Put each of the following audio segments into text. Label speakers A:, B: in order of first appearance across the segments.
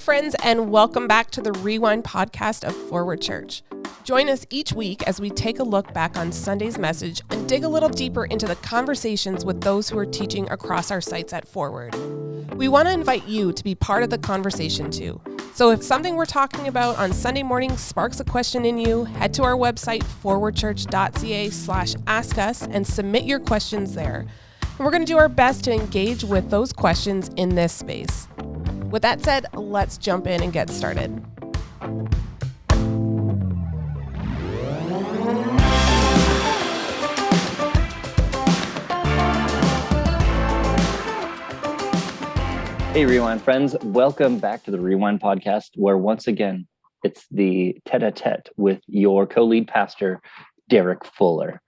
A: friends, and welcome back to the Rewind podcast of Forward Church. Join us each week as we take a look back on Sunday's message and dig a little deeper into the conversations with those who are teaching across our sites at Forward. We want to invite you to be part of the conversation too. So if something we're talking about on Sunday morning sparks a question in you, head to our website, forwardchurch.ca/ask us, and submit your questions there. And we're going to do our best to engage with those questions in this space. With that said, let's jump in and get started.
B: Hey, Rewind friends. Welcome back to the Rewind podcast, where once again, it's the tete-a-tete with your co-lead pastor, Derek Fuller.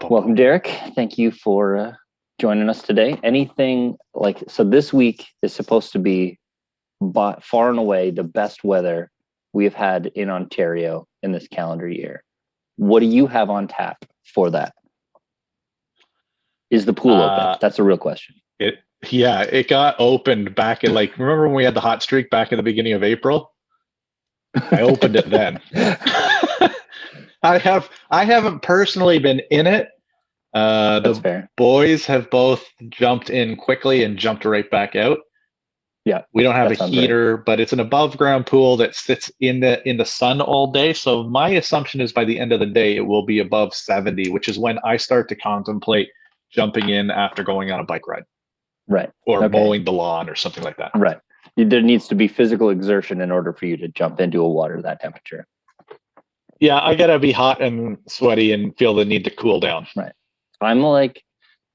B: Welcome, Derek. Thank you for joining us today. So this week is supposed to be far and away the best weather we have had in Ontario in this calendar year. What do you have on tap for that? Is the pool open? That's a real question.
C: It got opened back in remember when we had the hot streak back in the beginning of April? I opened it then. I haven't personally been in it.
B: That's fair.
C: Boys have both jumped in quickly and jumped right back out.
B: Yeah.
C: We don't have a heater, but it's an above ground pool that sits in the sun all day. So my assumption is by the end of the day, it will be above 70, which is when I start to contemplate jumping in after going on a bike ride.
B: Right.
C: Or mowing the lawn or something like that.
B: Right. There needs to be physical exertion in order for you to jump into a water that temperature.
C: Yeah, I gotta be hot and sweaty and feel the need to cool down.
B: Right. I'm like,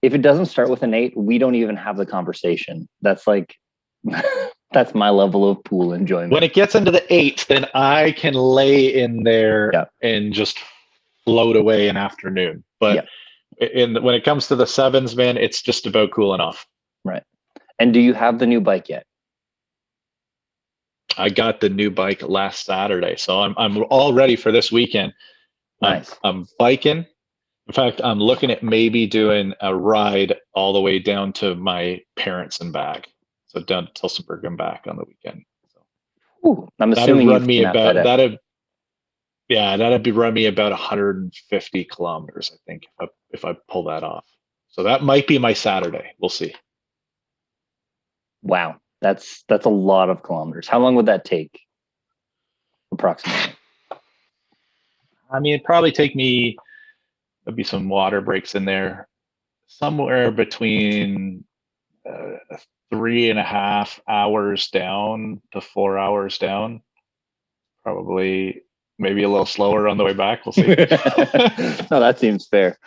B: if it doesn't start with an 8, we don't even have the conversation. That's that's my level of pool enjoyment.
C: When it gets into the 8s, then I can lay in there and just float away an afternoon. But when it comes to the 7s, man, it's just about cooling off.
B: Right. And do you have the new bike yet?
C: I got the new bike last Saturday, so I'm all ready for this weekend.
B: Nice.
C: I'm biking. In fact, I'm looking at maybe doing a ride all the way down to my parents and back. So down to Tilsonburg and back on the weekend. So
B: I'm assuming
C: that'd run me about 150 kilometers, I think, if I pull that off. So that might be my Saturday. We'll see.
B: Wow, that's a lot of kilometers. How long would that take, approximately?
C: I mean, it'd probably take me, there'd be some water breaks in there, somewhere between 3.5 hours down to 4 hours down. Probably maybe a little slower on the way back. We'll see.
B: No, that seems fair.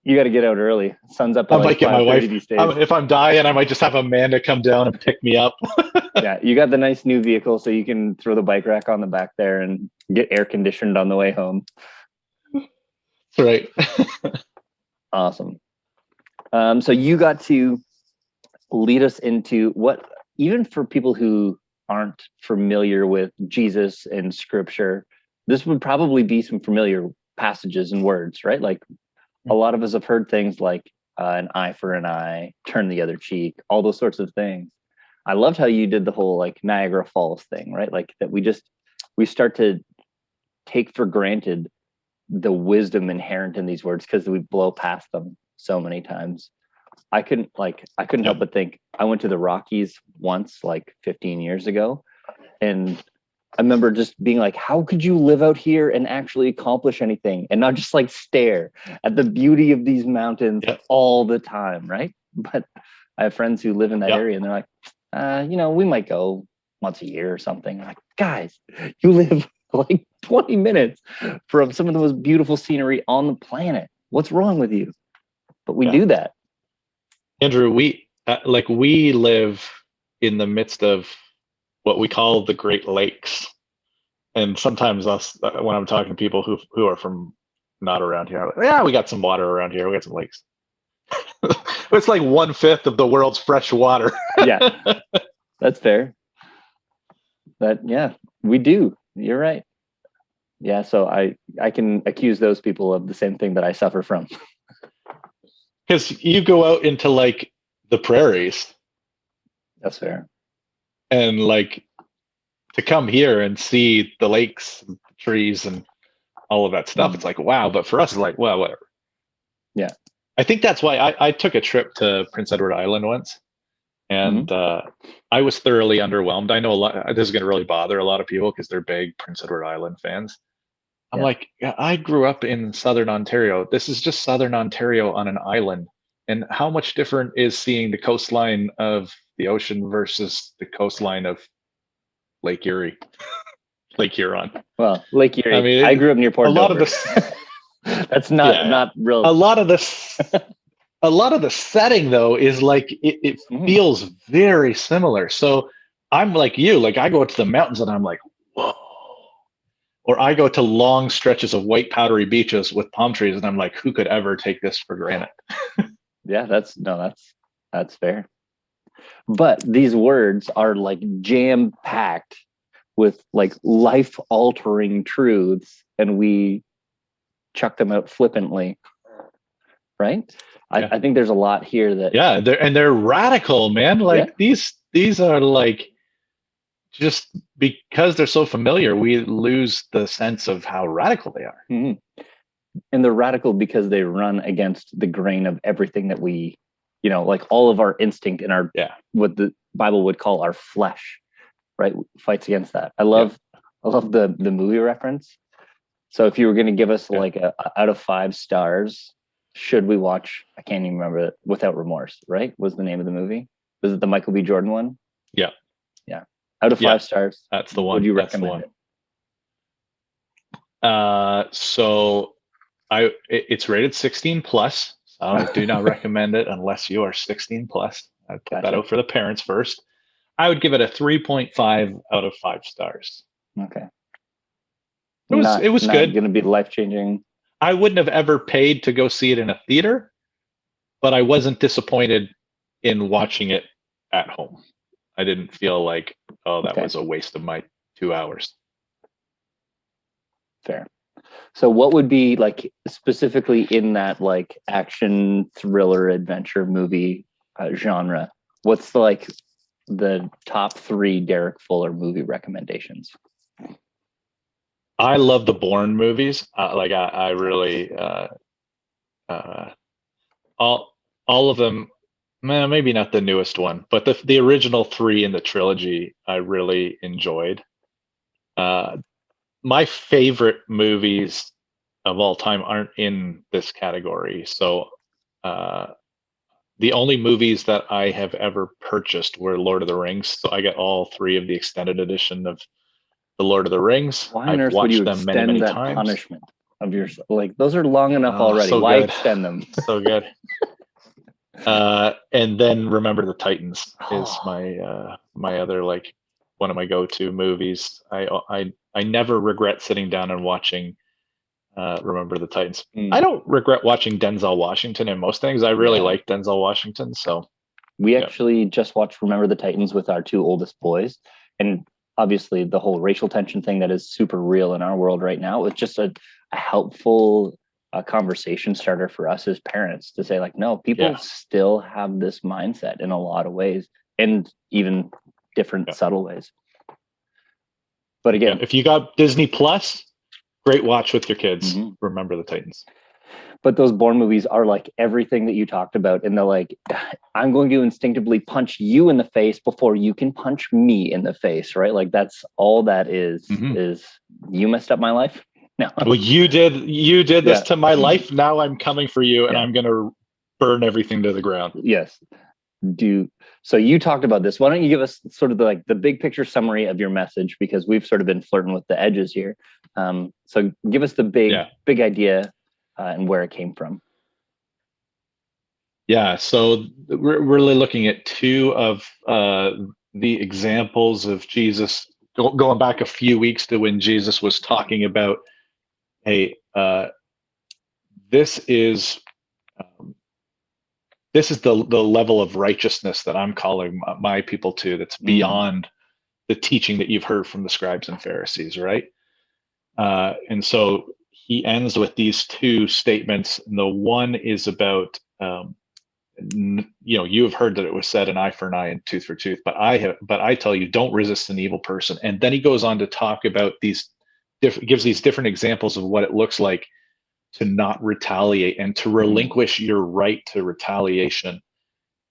B: You got to get out early. Sun's up.
C: I might get my wife.
B: These days.
C: If I'm dying, I might just have Amanda come down and pick me up.
B: Yeah, you got the nice new vehicle, so you can throw the bike rack on the back there and get air conditioned on the way home.
C: That's right.
B: Awesome. So you got to lead us into what, even for people who aren't familiar with Jesus and Scripture, this would probably be some familiar passages and words, right? Like, a lot of us have heard things like an eye for an eye, turn the other cheek, all those sorts of things. I loved how you did the whole Niagara Falls thing, right? Like that we start to take for granted the wisdom inherent in these words because we blow past them so many times. I couldn't help but think, I went to the Rockies once, 15 years ago, and I remember just being like, how could you live out here and actually accomplish anything and not just stare at the beauty of these mountains all the time, right? But I have friends who live in that area and they're like, we might go once a year or something. I'm like, guys, you live 20 minutes from some of the most beautiful scenery on the planet. What's wrong with you? But we do that.
C: Andrew, we live in the midst of what we call the Great Lakes. And sometimes when I'm talking to people who are from not around here, I'm like, we got some water around here. We got some lakes. It's 1/5 of the world's fresh water.
B: Yeah, that's fair. We do. You're right. Yeah, so I can accuse those people of the same thing that I suffer from.
C: Because you go out into the prairies.
B: That's fair.
C: And to come here and see the lakes, and the trees, and all of that stuff, it's like, wow. But for us, it's like, well, whatever.
B: Yeah.
C: I think that's why I took a trip to Prince Edward Island once, and I was thoroughly underwhelmed. I know a lot. This is going to really bother a lot of people because they're big Prince Edward Island fans. I'm
B: Yeah.
C: like, yeah, I grew up in Southern Ontario. This is just Southern Ontario on an island. And how much different is seeing the coastline of the ocean versus the coastline of Lake Erie, Lake Huron?
B: Well, Lake Erie.
C: I mean,
B: I grew up near Port
C: a lot
B: Dover.
C: of this,
B: That's not real.
C: a lot of this, a lot of the setting though is like it feels very similar. So I'm like you, like I go to the mountains and I'm like, whoa. Or I go to long stretches of white powdery beaches with palm trees and I'm like, who could ever take this for granted?
B: Yeah, that's fair. But these words are like jam packed with like life altering truths, and we chuck them out flippantly, right?
C: Yeah.
B: I think there's a lot here that
C: they're radical, man. Like these are like, just because they're so familiar, we lose the sense of how radical they are.
B: Mm-hmm. And they're radical because they run against the grain of everything that we, like all of our instinct in our, what the Bible would call our flesh, right? Fights against that. I love the movie reference. So if you were going to give us like a out of 5 stars, should we watch, I can't even remember it, Without Remorse, right? Was the name of the movie? Was it the Michael B. Jordan one?
C: Yeah.
B: Yeah. Out of 5 stars.
C: That's the one.
B: Would you recommend
C: it? So it's rated 16 plus. So I do not recommend it unless you are 16 plus. I'd put that out for the parents first. I would give it a 3.5 out of 5 stars.
B: Okay.
C: It was
B: not
C: good.
B: Going to be life-changing.
C: I wouldn't have ever paid to go see it in a theater, but I wasn't disappointed in watching it at home. I didn't feel like, oh, that was a waste of my 2 hours.
B: Fair. So what would be like specifically in that like action thriller adventure movie genre? What's the top 3 Derek Fuller movie recommendations?
C: I love the Bourne movies. I really all of them. Maybe not the newest one, but the original 3 in the trilogy I really enjoyed. My favorite movies of all time aren't in this category. So the only movies that I have ever purchased were Lord of the Rings. So I got all 3 of the extended edition of the Lord of the Rings.
B: Why on earth would you extend that times. Punishment of your, like, those are long enough already. So why extend them?
C: So good. And then Remember the Titans is my other, like, one of my go-to movies. I never regret sitting down and watching Remember the Titans. I don't regret watching Denzel Washington in most things. I really like Denzel Washington. So
B: we actually just watched Remember the Titans with our 2 oldest boys, and obviously the whole racial tension thing that is super real in our world right now. It's just a helpful conversation starter for us as parents to say, like, no, people still have this mindset in a lot of ways, and even different subtle ways. But again,
C: if you got Disney Plus, great watch with your kids. Remember the Titans.
B: But those Bourne movies are like everything that you talked about. And they're like, I'm going to instinctively punch you in the face before you can punch me in the face, right? Like that's all that is you messed up my life. No.
C: Well, you did this to my life. Now I'm coming for you, and I'm going to burn everything to the ground.
B: Yes. So you talked about this. Why don't you give us sort of the big picture summary of your message, because we've sort of been flirting with the edges here. So give us the big idea and where it came from.
C: Yeah, so we're really looking at 2 of the examples of Jesus, going back a few weeks to when Jesus was talking about, hey, this is the level of righteousness that I'm calling my people to, that's beyond the teaching that you've heard from the scribes and Pharisees, right? And so he ends with these 2 statements. And the one is about you have heard that it was said, an eye for an eye and tooth for tooth, but I tell you, don't resist an evil person. And then he goes on to talk about gives these different examples of what it looks like to not retaliate and to relinquish your right to retaliation.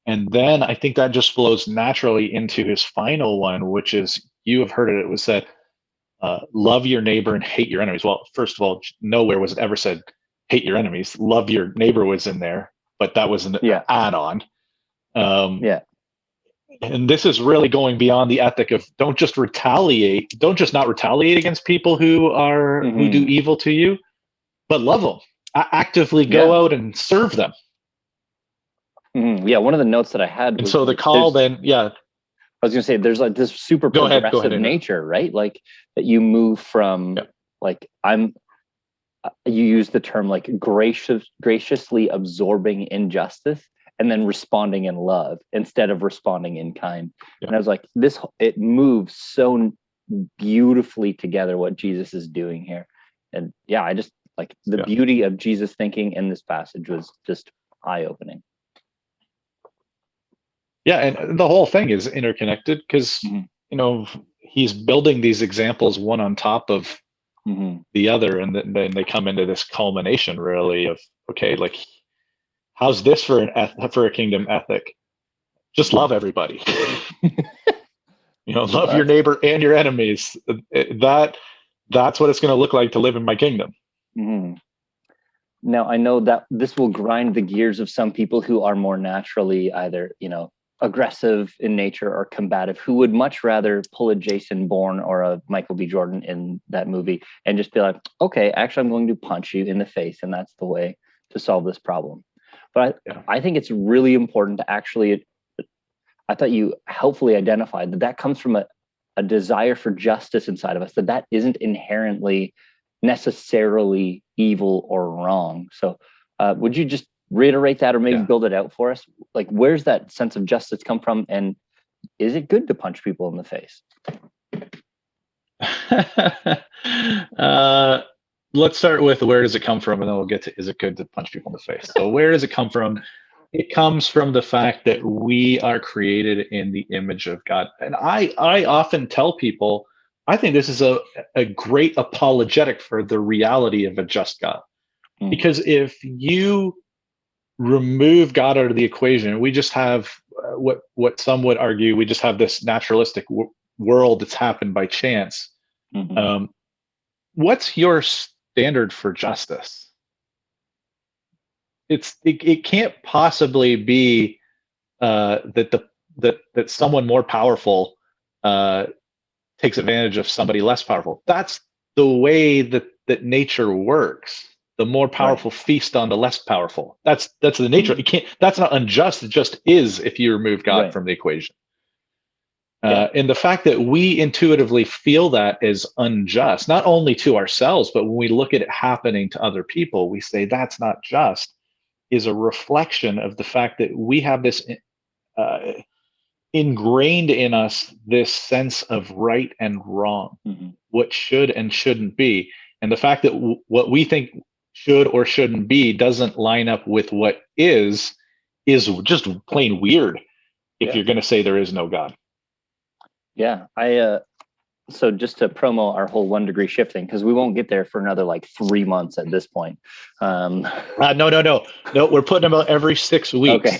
C: And then I think that just flows naturally into his final one, which is, you have heard it was said, love your neighbor and hate your enemies. Well, first of all, nowhere was it ever said hate your enemies. Love your neighbor was in there, but that was an add-on. And this is really going beyond the ethic of don't just not retaliate against people who do evil to you, but love them. Actively go out and serve them.
B: Yeah, one of the notes that I had
C: was, and so the call then, I
B: was going to say, there's like this super progressive nature, right? Like that you move from like you use the term like graciously absorbing injustice and then responding in love instead of responding in kind. And I was like, it moves so beautifully together what Jesus is doing here. And I just like the beauty of Jesus thinking in this passage was just eye-opening.
C: Yeah, and the whole thing is interconnected because he's building these examples one on top of the other, and then they come into this culmination really of, okay, like, how's this for a kingdom ethic? Just love everybody. Love your neighbor and your enemies. That's what it's going to look like to live in my kingdom.
B: Now, I know that this will grind the gears of some people who are more naturally either, aggressive in nature or combative, who would much rather pull a Jason Bourne or a Michael B. Jordan in that movie and just be like, okay, actually, I'm going to punch you in the face. And that's the way to solve this problem. But I think it's really important to actually, I thought you helpfully identified that comes from a desire for justice inside of us, that isn't inherently necessarily evil or wrong. So would you just reiterate that or maybe build it out for us? Like, where's that sense of justice come from? And is it good to punch people in the face?
C: Let's start with where does it come from, and then we'll get to is it good to punch people in the face. So where does it come from? It comes from the fact that we are created in the image of God. And I often tell people, I think this is a great apologetic for the reality of a just God. Because if you remove God out of the equation, we just have what some would argue, we just have this naturalistic world that's happened by chance. What's your standard for justice? It can't possibly be that someone more powerful takes advantage of somebody less powerful. That's the way that nature works. The more powerful feast on the less powerful. That's the nature. You can't. That's not unjust. It just is if you remove God from the equation. And the fact that we intuitively feel that is unjust, not only to ourselves, but when we look at it happening to other people, we say that's not just, is a reflection of the fact that we have this ingrained in us, this sense of right and wrong, what should and shouldn't be. And the fact that what we think should or shouldn't be doesn't line up with what is just plain weird if you're going to say there is no God.
B: So just to promo our whole 1 degree shifting, because we won't get there for another like 3 months at this point.
C: No, we're putting them out every 6 weeks.
B: Okay.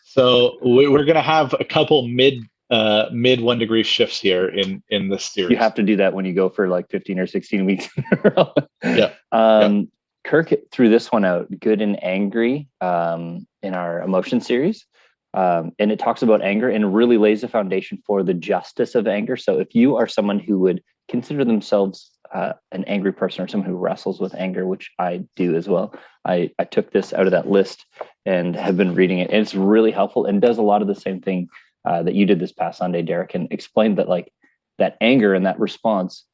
C: So we're going to have a couple mid 1 degree shifts here in this series.
B: You have to do that when you go for like 15 or 16 weeks in a row. Kirk threw this one out, good and angry, in our emotion series. And it talks about anger and really lays the foundation for the justice of anger. So if you are someone who would consider themselves an angry person or someone who wrestles with anger, which I do as well, I took this out of that list and have been reading it. And it's really helpful and does a lot of the same thing that you did this past Sunday, Derek, and explained that like that anger and that response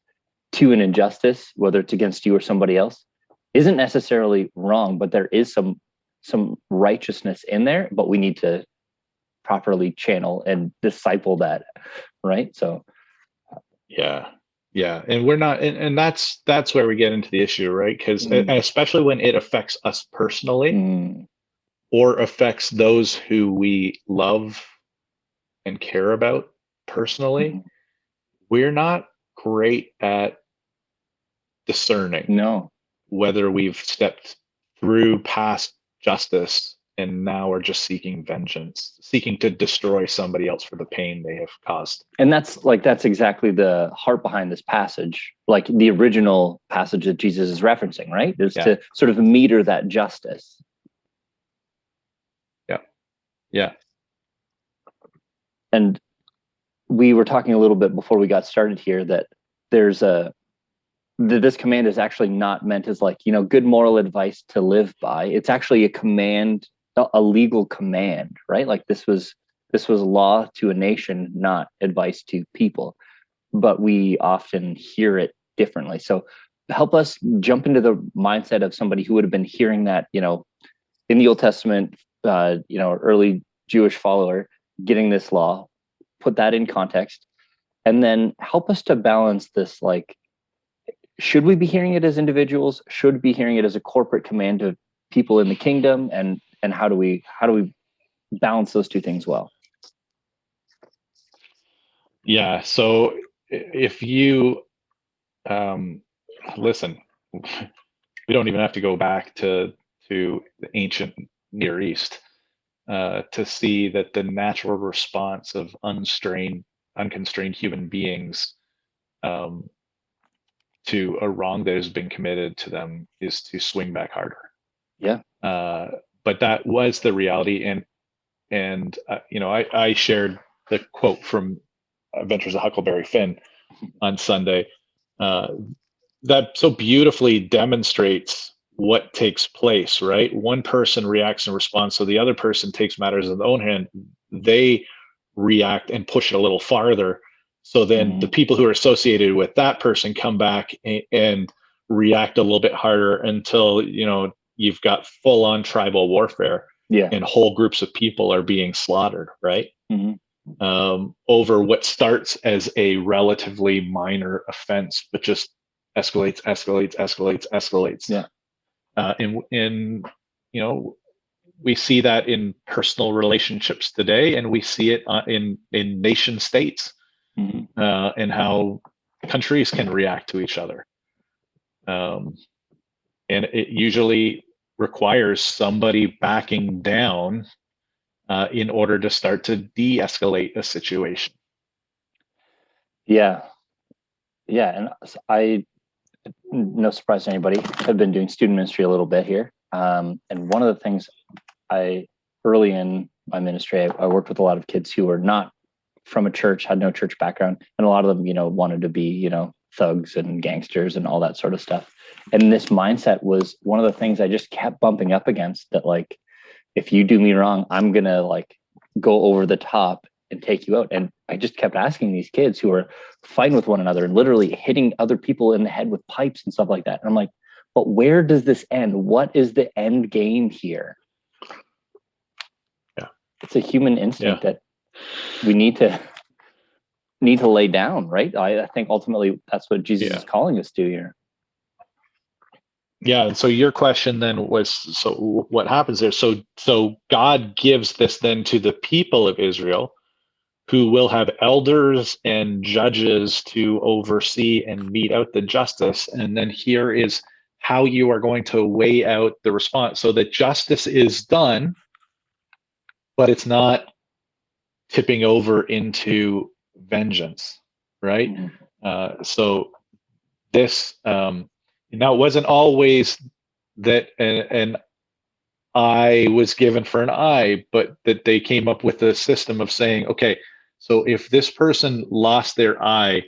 B: to an injustice, whether it's against you or somebody else, isn't necessarily wrong, but there is some righteousness in there, but we need to properly channel and disciple that, right? So
C: and we're not, and that's where we get into the issue, right? Because especially when it affects us personally, or affects those who we love and care about personally,
B: Mhm.
C: we're not great at discerning
B: No.
C: whether we've stepped through past justice and now are just seeking vengeance, seeking to destroy somebody else for the pain they have caused.
B: And that's exactly the heart behind this passage, like the original passage that Jesus is referencing, right? Is
C: Yeah.
B: to sort of meter that justice.
C: Yeah. Yeah.
B: And we were talking a little bit before we got started here that there's this command is actually not meant as like, good moral advice to live by. It's actually a command, a legal command, right? Like this was law to a nation, not advice to people. But we often hear it differently. So help us jump into the mindset of somebody who would have been hearing that, in the Old Testament, early Jewish follower getting this law, put that in context, and then help us to balance this. Like, should we be hearing it as individuals? Should we be hearing it as a corporate command to people in the kingdom? And how do we balance those two things well?
C: Yeah. So if you listen, we don't even have to go back to the ancient Near East to see that the natural response of unconstrained human beings to a wrong that has been committed to them is to swing back harder.
B: Yeah.
C: But that was the reality, and I shared the quote from Adventures of Huckleberry Finn on Sunday that so beautifully demonstrates what takes place, right? One person reacts and responds, so the other person takes matters in their own hand. They react and push it a little farther. So then the people who are associated with that person come back and react a little bit harder until, you've got full on tribal warfare.
B: Yeah.
C: And whole groups of people are being slaughtered, right? Over what starts as a relatively minor offense, but just escalates.
B: Yeah.
C: And we see that in personal relationships today, and we see it in nation states, and how countries can react to each other. And it usually requires somebody backing down in order to start to de-escalate a situation.
B: Yeah. And no surprise to anybody, I've been doing student ministry a little bit here. And one of the things early in my ministry, I worked with a lot of kids who were not from a church, had no church background. And a lot of them, wanted to be, thugs and gangsters and all that sort of stuff. And this mindset was one of the things I just kept bumping up against, that like, if you do me wrong, I'm going to like go over the top and take you out. And I just kept asking these kids who are fighting with one another and literally hitting other people in the head with pipes and stuff like that. And I'm like, but where does this end? What is the end game here?
C: Yeah.
B: It's a human instinct that we need to lay down, right? I think ultimately that's what Jesus is calling us to here.
C: Yeah. And so your question then was, so what happens there? So God gives this then to the people of Israel, who will have elders and judges to oversee and mete out the justice. And then here is how you are going to weigh out the response so that justice is done, but it's not tipping over into vengeance, right? So this, now it wasn't always that an eye was given for an eye, but that they came up with a system of saying, okay, so if this person lost their eye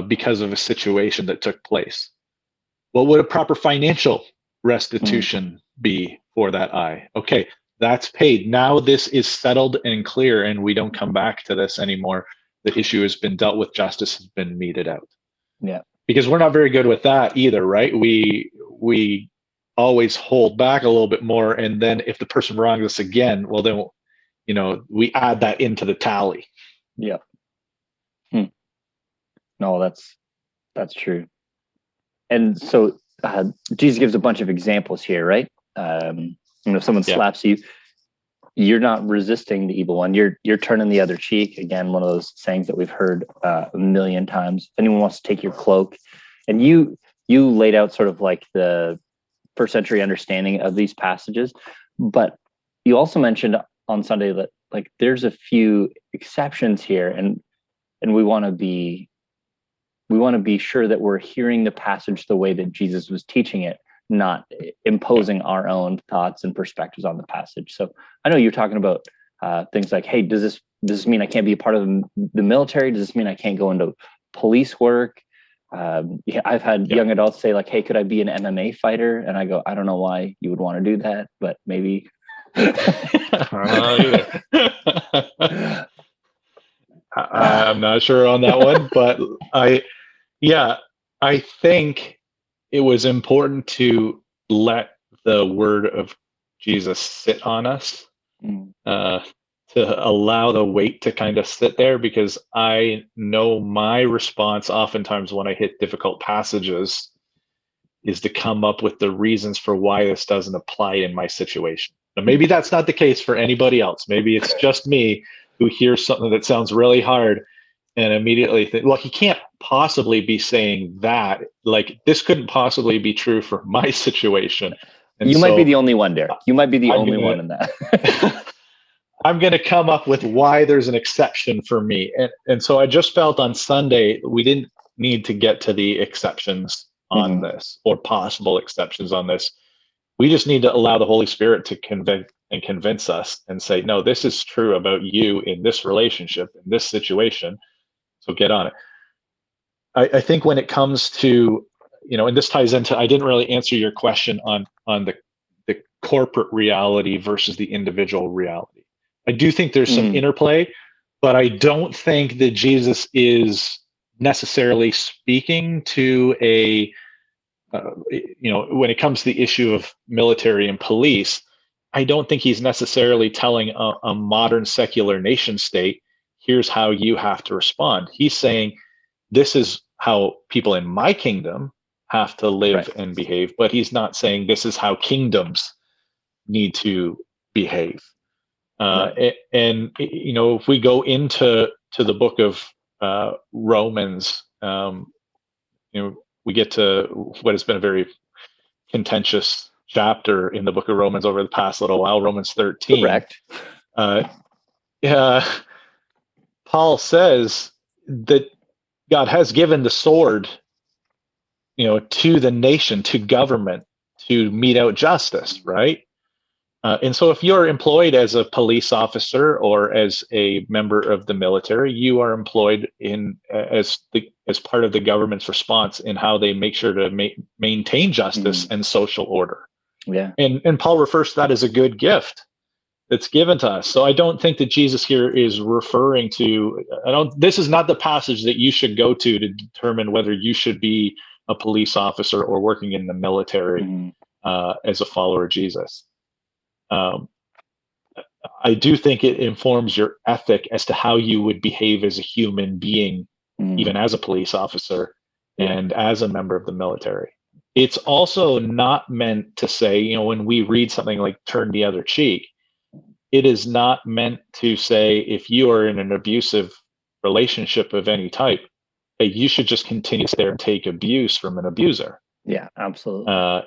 C: because of a situation that took place, what would a proper financial restitution be for that eye? Okay, that's paid. Now this is settled and clear, and we don't come back to this anymore. The issue has been dealt with. Justice has been meted out.
B: Yeah.
C: Because we're not very good with that either, right? We always hold back a little bit more, and then if the person wrongs us again, well, then we add that into the tally.
B: Yeah. No, that's true. And so Jesus gives a bunch of examples here, right? And if someone
C: Yeah.
B: slaps you, you're not resisting the evil one. You're turning the other cheek. Again, one of those sayings that we've heard a million times. If anyone wants to take your cloak, and you laid out sort of like the first century understanding of these passages, but you also mentioned on Sunday that like there's a few exceptions here, and we want to be sure that we're hearing the passage the way that Jesus was teaching it, not imposing our own thoughts and perspectives on the passage. So I know you're talking about things like, hey, does this mean I can't be a part of the military? Does this mean I can't go into police work? I've had young adults say like, hey, could I be an MMA fighter? And I go, I don't know why you would want to do that, but maybe.
C: I don't know either. I'm not sure on that one, but I think it was important to let the word of Jesus sit on us, to allow the weight to kind of sit there, because I know my response oftentimes when I hit difficult passages is to come up with the reasons for why this doesn't apply in my situation. Now, maybe that's not the case for anybody else. Maybe it's just me who hears something that sounds really hard and immediately think, well, he can't possibly be saying that. Like, this couldn't possibly be true for my situation. And
B: you might be the only one, Derek. You might be the only one in that.
C: I'm going to come up with why there's an exception for me. And so I just felt on Sunday, we didn't need to get to the exceptions on this, or possible exceptions on this. We just need to allow the Holy Spirit to convince us and say, no, this is true about you in this relationship, in this situation. So get on it. I think when it comes to, and this ties into, I didn't really answer your question on the corporate reality versus the individual reality. I do think there's some interplay, but I don't think that Jesus is necessarily speaking to when it comes to the issue of military and police, I don't think he's necessarily telling a modern secular nation state, here's how you have to respond. He's saying, this is how people in my kingdom have to live and behave, but he's not saying this is how kingdoms need to behave. And if we go into the book of Romans, we get to what has been a very contentious chapter in the book of Romans over the past little while, Romans 13.
B: Correct.
C: Paul says that God has given the sword, to the nation, to government, to mete out justice, right? And so if you're employed as a police officer or as a member of the military, you are employed as part of the government's response in how they make sure to maintain justice and social order.
B: Yeah.
C: And Paul refers to that as a good gift that's given to us. So I don't think that Jesus here is referring to, this is not the passage that you should go to determine whether you should be a police officer or working in the military as a follower of Jesus. I do think it informs your ethic as to how you would behave as a human being, even as a police officer and as a member of the military. It's also not meant to say, when we read something like turn the other cheek, it is not meant to say if you are in an abusive relationship of any type, that you should just continue to stay and take abuse from an abuser.
B: Yeah, absolutely.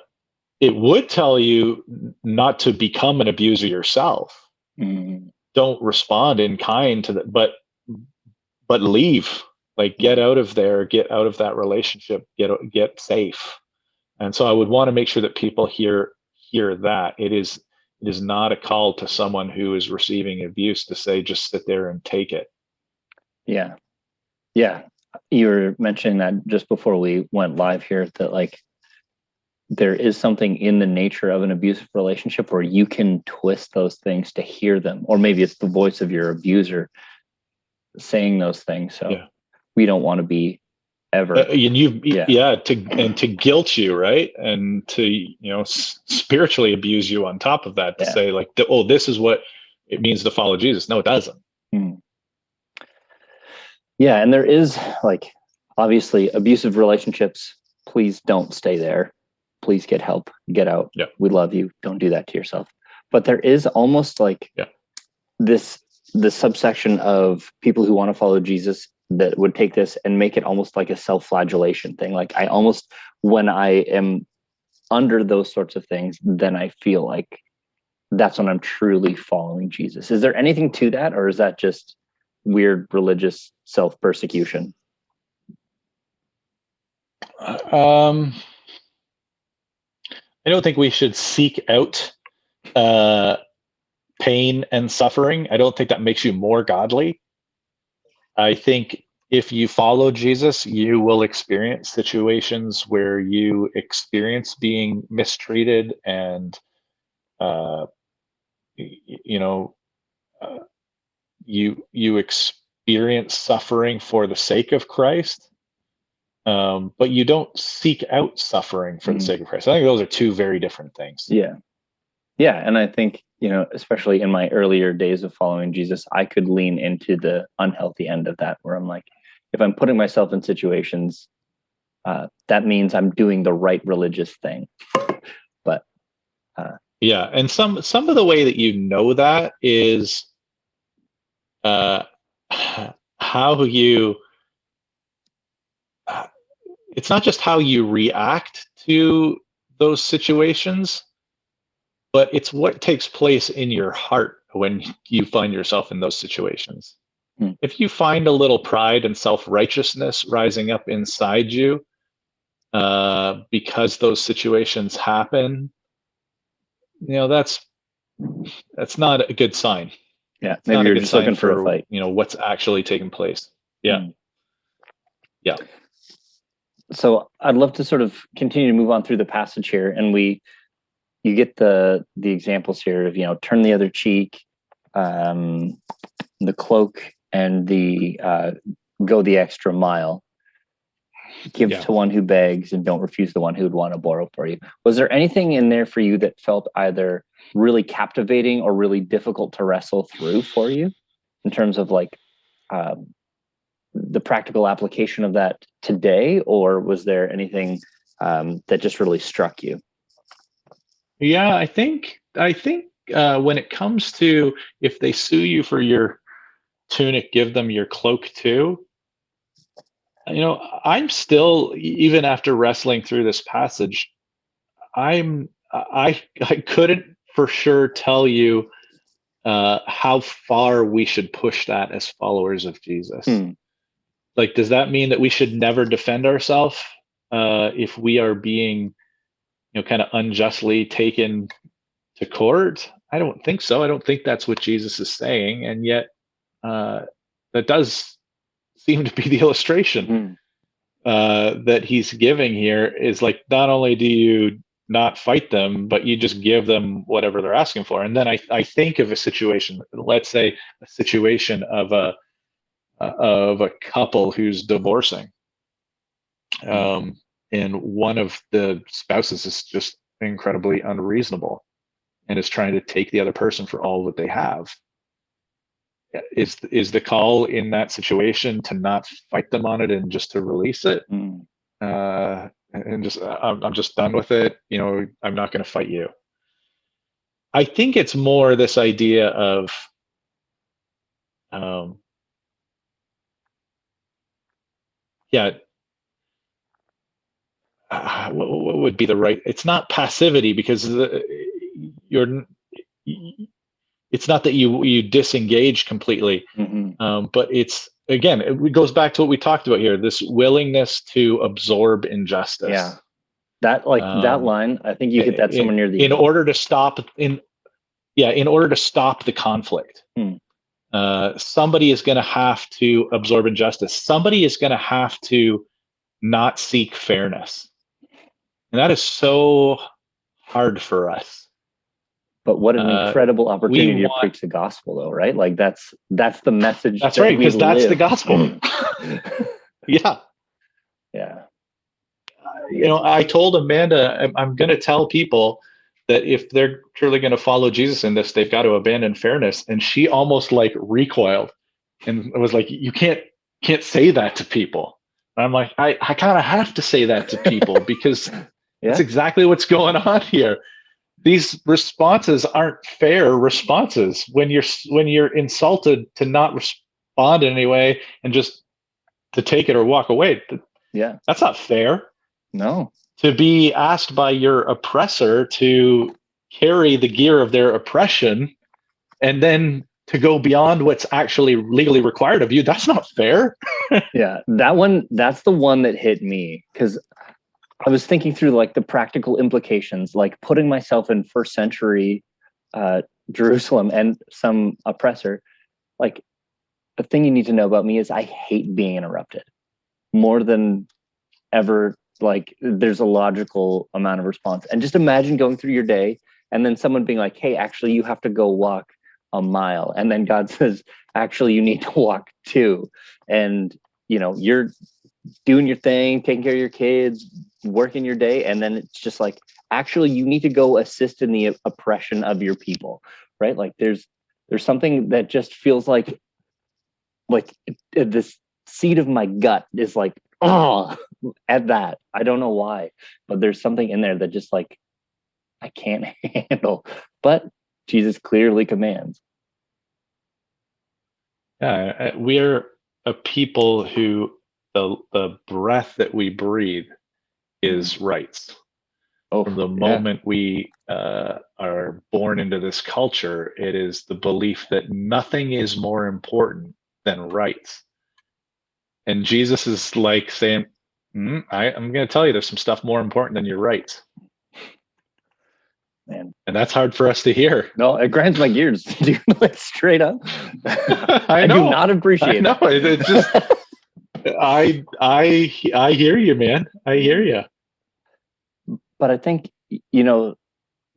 C: It would tell you not to become an abuser yourself. Don't respond in kind to that, but leave. Like, get out of there, get out of that relationship, get safe. And so I would want to make sure that people hear that it is not a call to someone who is receiving abuse to say just sit there and take it.
B: Yeah. You were mentioning that just before we went live here, that like there is something in the nature of an abusive relationship where you can twist those things to hear them, or maybe it's the voice of your abuser saying those things. So we don't want to be ever. To guilt you, right? And to, spiritually abuse you on top of that, to say like, this is what it means to follow Jesus. No, it doesn't. Yeah. And there is like, obviously abusive relationships, please don't stay there. Please get help, get out. We love you. Don't do that to yourself. but there is almost like
C: Yeah.
B: this subsection of people who want to follow Jesus that would take this and make it almost like a self-flagellation thing. Like I almost, when I am under those sorts of things, then I feel like that's when I'm truly following Jesus. Is there anything to that, or is that just weird religious self-persecution?
C: I don't think we should seek out pain and suffering. I don't think that makes you more godly. I think if you follow Jesus, you will experience situations where you experience being mistreated and, you know, you experience suffering for the sake of Christ. But you don't seek out suffering for the sake of Christ. I think those are two very different things.
B: Yeah. And I think, especially in my earlier days of following Jesus, I could lean into the unhealthy end of that, where I'm like, if I'm putting myself in situations, that means I'm doing the right religious thing. But
C: yeah, and some of the way that you know that is how you. It's not just how you react to those situations, but it's what takes place in your heart when you find yourself in those situations. If you find a little pride and self-righteousness rising up inside you because those situations happen, that's not a good sign.
B: Yeah,
C: it's
B: maybe
C: not
B: you're
C: a good
B: just
C: sign
B: looking for a fight.
C: What's actually taking place. Yeah. Yeah.
B: So I'd love to sort of continue to move on through the passage here, and you get the examples here of turn the other cheek, the cloak, and the go the extra mile. Give to one who begs, and don't refuse the one who would want to borrow for you. Was there anything in there for you that felt either really captivating or really difficult to wrestle through for you, in terms of like the practical application of that today, or was there anything that just really struck you?
C: Yeah, I think when it comes to, if they sue you for your tunic, give them your cloak too. I'm still, even after wrestling through this passage, I couldn't for sure tell you how far we should push that as followers of Jesus. Like, does that mean that we should never defend ourselves if we are being, kind of unjustly taken to court? I don't think so. I don't think that's what Jesus is saying, and yet that does seem to be the illustration that he's giving here. Is like, not only do you not fight them, but you just give them whatever they're asking for. And then I think of a situation, let's say a situation of a couple who's divorcing, and one of the spouses is just incredibly unreasonable and is trying to take the other person for all that they have. Is the call in that situation to not fight them on it and just to release it, and just I'm just done with it, I'm not going to fight you? I think it's more this idea of what would be the right, it's not passivity, because it's not that you disengage completely, but it's, again, it goes back to what we talked about here, this willingness to absorb injustice.
B: Yeah, that line, I think you hit that somewhere near the
C: in order to stop the conflict. Somebody is going to have to absorb injustice. Somebody is going to have to not seek fairness. And that is so hard for us. But
B: what an incredible opportunity to preach the gospel, though, right? Like that's the message.
C: That's right, because that's the gospel. Yeah. I told Amanda, I'm going to tell people that if they're truly going to follow Jesus in this, they've got to abandon fairness. And she almost like recoiled and was like, you can't say that to people. And I'm like, I kind of have to say that to people because that's exactly what's going on here. these responses aren't fair responses. When you're insulted, to not respond in any way and just to take it or walk away,
B: Yeah.
C: that's not fair.
B: No.
C: To be asked by your oppressor to carry the gear of their oppression and then to go beyond what's actually legally required of you, that's not fair.
B: Yeah, that's the one that hit me, because I was thinking through like the practical implications, like putting myself in first century Jerusalem and some oppressor. Like, the thing you need to know about me is I hate being interrupted more than ever. Like, there's a logical amount of response. And just imagine going through your day and then someone being like, hey, actually, you have to go walk a mile. And then God says, actually, you need to walk 2. And, you're doing your thing, taking care of your kids, working your day. And then it's just like, actually, you need to go assist in the oppression of your people, right? Like, there's something that just feels like this seed of my gut is like, oh, at that. I don't know why, but there's something in there that just like, I can't handle. But Jesus clearly commands.
C: We're a people who the breath that we breathe is rights. From the moment we are born into this culture, it is the belief that nothing is more important than rights. And Jesus is like saying, I'm going to tell you there's some stuff more important than your rights.
B: Man.
C: And that's hard for us to hear.
B: No, it grinds my gears, dude. Like, straight up.
C: I know.
B: Do not appreciate it.
C: No, it's just I hear you, man. I hear you.
B: But I think,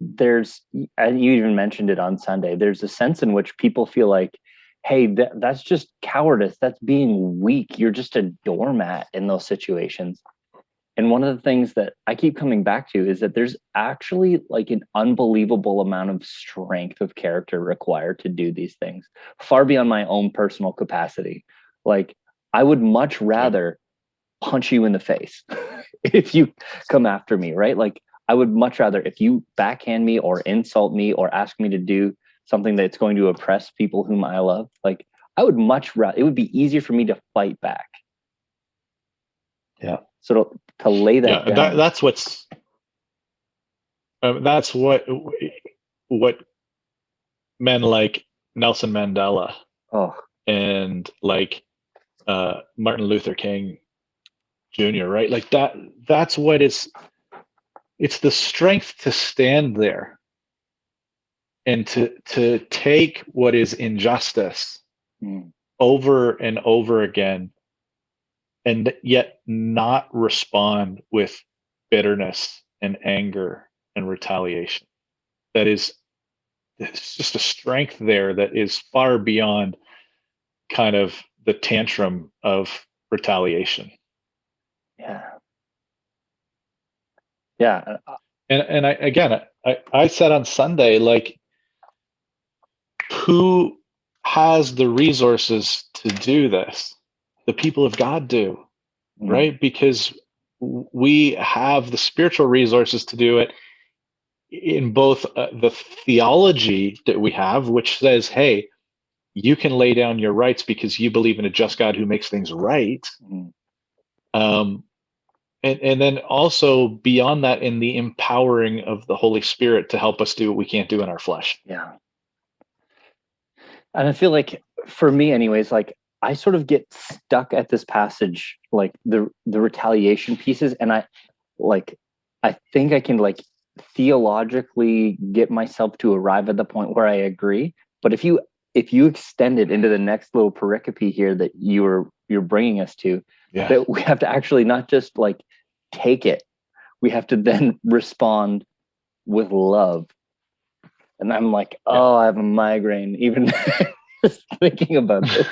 B: there's, and you even mentioned it on Sunday, there's a sense in which people feel like, hey, that's just cowardice. That's being weak. You're just a doormat in those situations. And one of the things that I keep coming back to is that there's actually like an unbelievable amount of strength of character required to do these things, far beyond my own personal capacity. Like, I would much rather punch you in the face if you come after me, right? Like, I would much rather, if you backhand me or insult me or ask me to do something that's going to oppress people whom I love, like, I would much rather, it would be easier for me to fight back.
C: Yeah.
B: So to lay that down.
C: That's what men like Nelson Mandela and like Martin Luther King Jr., right? Like that's what it's the strength to stand there and to take what is injustice over and over again, and yet not respond with bitterness and anger and retaliation. It's just a strength there that is far beyond kind of the tantrum of retaliation.
B: Yeah.
C: And I said on Sunday, like, who has the resources to do this? The people of God do, right? Because we have the spiritual resources to do it in both the theology that we have, which says, hey, you can lay down your rights because you believe in a just God who makes things right. And then also beyond that, in the empowering of the Holy Spirit to help us do what we can't do in our flesh.
B: Yeah. And I feel like, for me anyways, like, I sort of get stuck at this passage, like the retaliation pieces. And I think I can like theologically get myself to arrive at the point where I agree. But if you extend it into the next little pericope here that you're bringing us to, that we have to actually not just like take it, we have to then respond with love. And I'm like, I have a migraine even just thinking about this.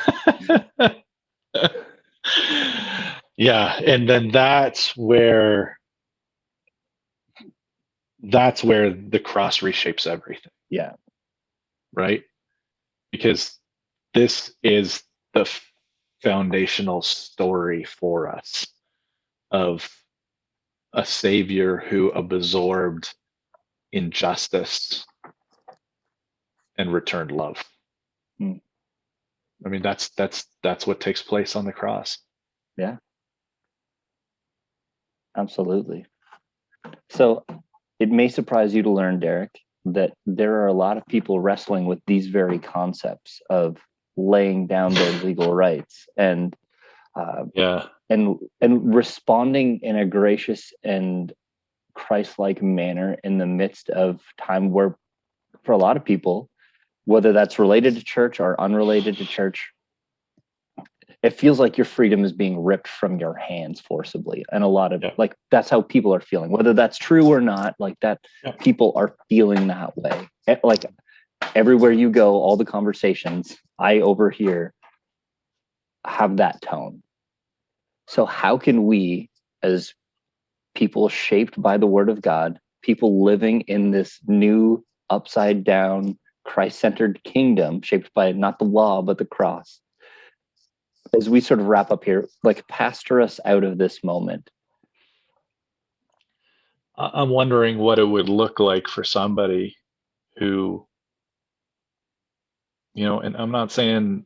C: Yeah, and then that's where the cross reshapes everything.
B: Yeah.
C: Right? Because this is the foundational story for us of a Savior who absorbed injustice and returned love.
B: Hmm.
C: I mean, that's what takes place on the cross.
B: Yeah, absolutely. So it may surprise you to learn, Derek, that there are a lot of people wrestling with these very concepts of laying down their legal rights and
C: Yeah.
B: and responding in a gracious and Christ-like manner in the midst of time where, for a lot of people, whether that's related to church or unrelated to church, it feels like your freedom is being ripped from your hands forcibly. And a lot of
C: Yeah.
B: like, that's how people are feeling, whether that's true or not, like that
C: Yeah.
B: people are feeling that way. Like everywhere you go, all the conversations I overhear have that tone. So how can we, as people shaped by the word of God, people living in this new upside down Christ-centered kingdom shaped by not the law, but the cross, as we sort of wrap up here, like pastor us out of this moment?
C: I'm wondering what it would look like for somebody who, and I'm not saying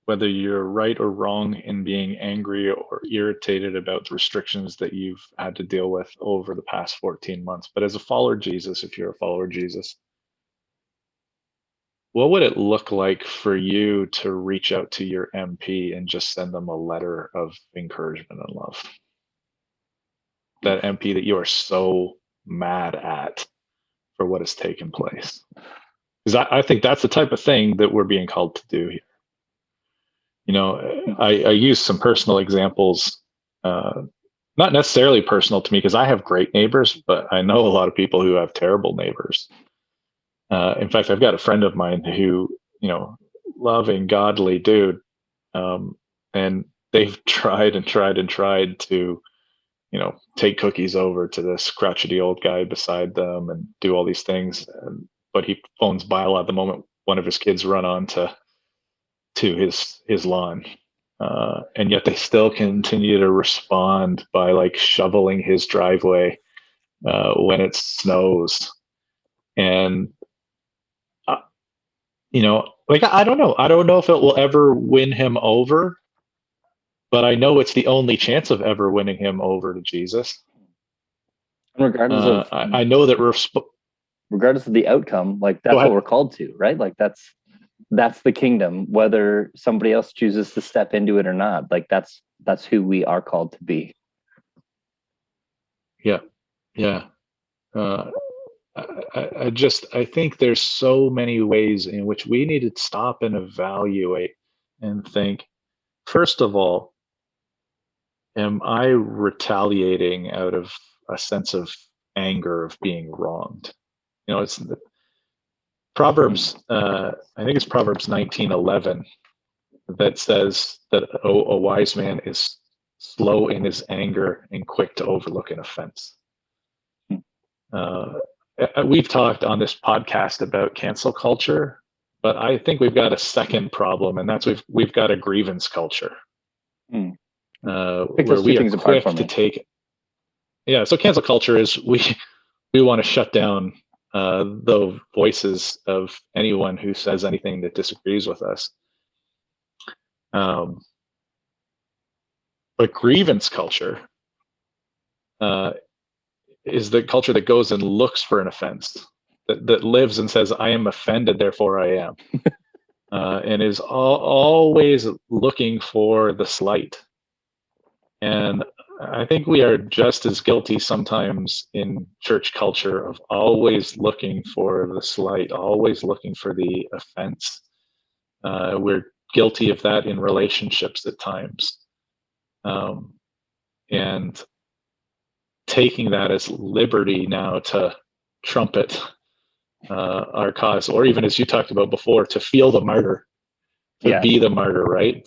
C: whether you're right or wrong in being angry or irritated about the restrictions that you've had to deal with over the past 14 months. But as a follower of Jesus, if you're a follower of Jesus, what would it look like for you to reach out to your MP and just send them a letter of encouragement and love? That MP that you are so mad at for what has taken place. Because I think that's the type of thing that we're being called to do here. I use some personal examples, not necessarily personal to me because I have great neighbors, but I know a lot of people who have terrible neighbors. In fact, I've got a friend of mine who, loving, godly dude, and they've tried and tried and tried to, take cookies over to this crotchety old guy beside them and do all these things. But he phones Bile at the moment one of his kids run on to his lawn. And yet they still continue to respond by like shoveling his driveway when it snows. And, like, I don't know. I don't know if it will ever win him over, but I know it's the only chance of ever winning him over to Jesus.
B: Regardless of
C: I know that
B: regardless of the outcome, like that's what we're called to, right? Like that's the kingdom, whether somebody else chooses to step into it or not. Like that's who we are called to be.
C: Yeah. I think there's so many ways in which we need to stop and evaluate and think, first of all, am I retaliating out of a sense of anger of being wronged? It's the Proverbs, I think it's Proverbs 19:11 that says that a wise man is slow in his anger and quick to overlook an offense. We've talked on this podcast about cancel culture, but I think we've got a second problem, and that's we've got a grievance culture, where we are quick to take. Yeah, so cancel culture is we want to shut down the voices of anyone who says anything that disagrees with us. But grievance culture is the culture that goes and looks for an offense, that lives and says, I am offended, therefore I am, and is always looking for the slight. And I think we are just as guilty sometimes in church culture of always looking for the slight, always looking for the offense. We're guilty of that in relationships at times. And taking that as liberty now to trumpet our cause, or even as you talked about before, to feel the martyr, to be the martyr, right?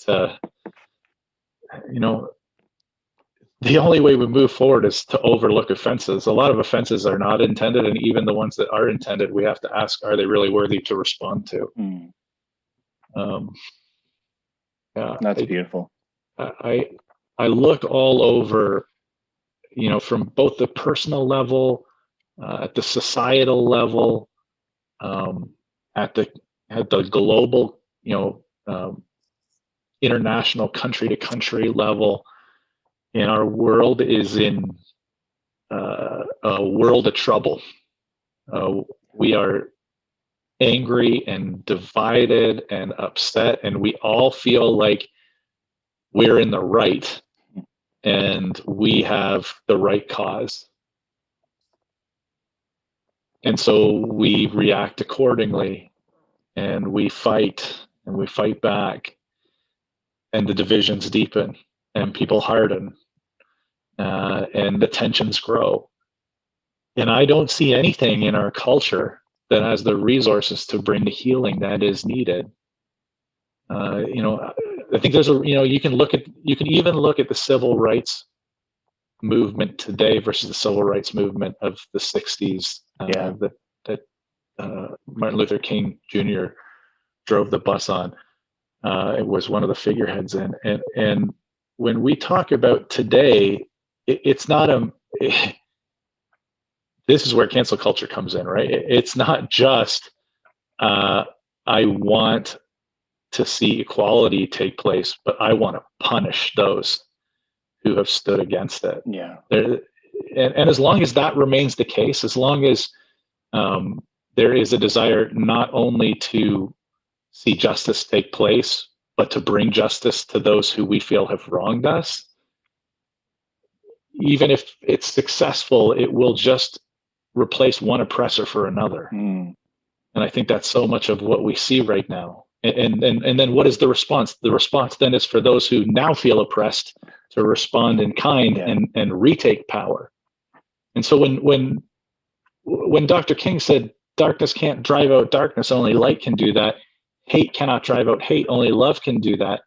C: The only way we move forward is to overlook offenses. A lot of offenses are not intended, and even the ones that are intended, we have to ask, are they really worthy to respond to?
B: That's beautiful.
C: I look all over, from both the personal level at the societal level, at the global, international country to country level. And our world is in a world of trouble. We are angry and divided and upset, and we all feel like we're in the right and we have the right cause. And so we react accordingly, and we fight back, and the divisions deepen and people harden, and the tensions grow. And I don't see anything in our culture that has the resources to bring the healing that is needed. I think there's you can even look at the civil rights movement today versus the civil rights movement of the 60s that Martin Luther King Jr. drove the bus on. It was one of the figureheads in. And when we talk about today, it's not this is where cancel culture comes in, right? It's not just I want to see equality take place, but I want to punish those who have stood against it.
B: Yeah.
C: And as long as that remains the case, as long as there is a desire not only to see justice take place, but to bring justice to those who we feel have wronged us, even if it's successful, it will just replace one oppressor for another. And I think that's so much of what we see right now. And then what is the response? The response then is for those who now feel oppressed to respond in kind and retake power. And so when Dr. King said, darkness can't drive out darkness, only light can do that. Hate cannot drive out hate, only love can do that.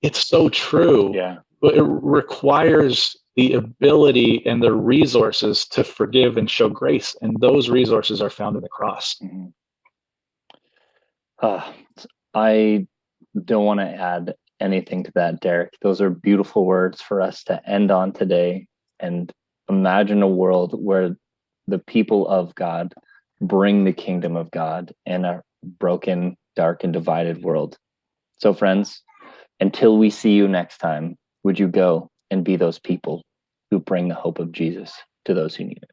C: It's so true.
B: Yeah.
C: But it requires the ability and the resources to forgive and show grace. And those resources are found in the cross.
B: I don't want to add anything to that, Derek. Those are beautiful words for us to end on today, and imagine a world where the people of God bring the kingdom of God in a broken, dark, and divided world. So friends, until we see you next time, would you go and be those people who bring the hope of Jesus to those who need it?